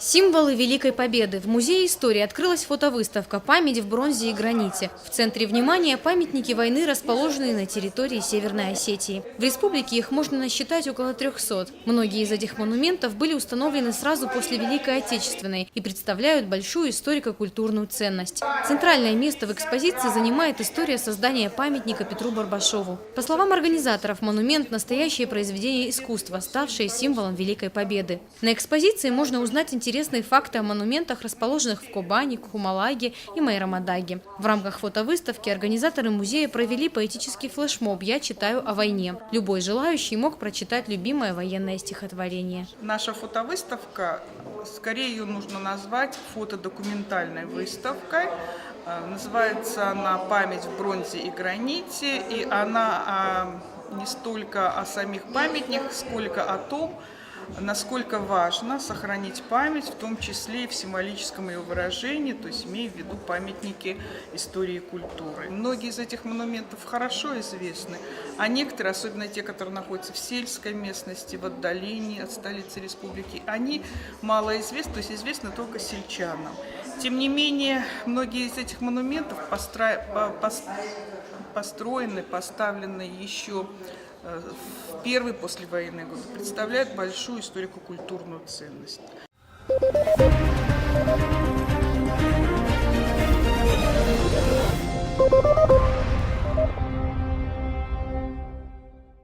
Символы Великой Победы. В Музее истории открылась фотовыставка «Память в бронзе и граните». В центре внимания памятники войны, расположенные на территории Северной Осетии. В республике их можно насчитать около 300. Многие из этих монументов были установлены сразу после Великой Отечественной и представляют большую историко-культурную ценность. Центральное место в экспозиции занимает история создания памятника Петру Барбашову. По словам организаторов, монумент – настоящее произведение искусства, ставшее символом Великой Победы. На экспозиции можно узнать интересные факты о монументах, расположенных в Кобани, Кхумалаге и Майрамадаге. В рамках фотовыставки организаторы музея провели поэтический флешмоб «Я читаю о войне». Любой желающий мог прочитать любимое военное стихотворение. Наша фотовыставка, скорее ее нужно назвать фотодокументальной выставкой. Называется она «Память в бронзе и граните», и она не столько о самих памятниках, сколько о том, насколько важно сохранить память, в том числе и в символическом ее выражении, то есть имея в виду памятники истории и культуры. Многие из этих монументов хорошо известны, а некоторые, особенно те, которые находятся в сельской местности, в отдалении от столицы республики, они мало известны, то есть известны только сельчанам. Тем не менее, многие из этих монументов построены, поставлены еще в первый послевоенный год, представляют большую историко-культурную ценность.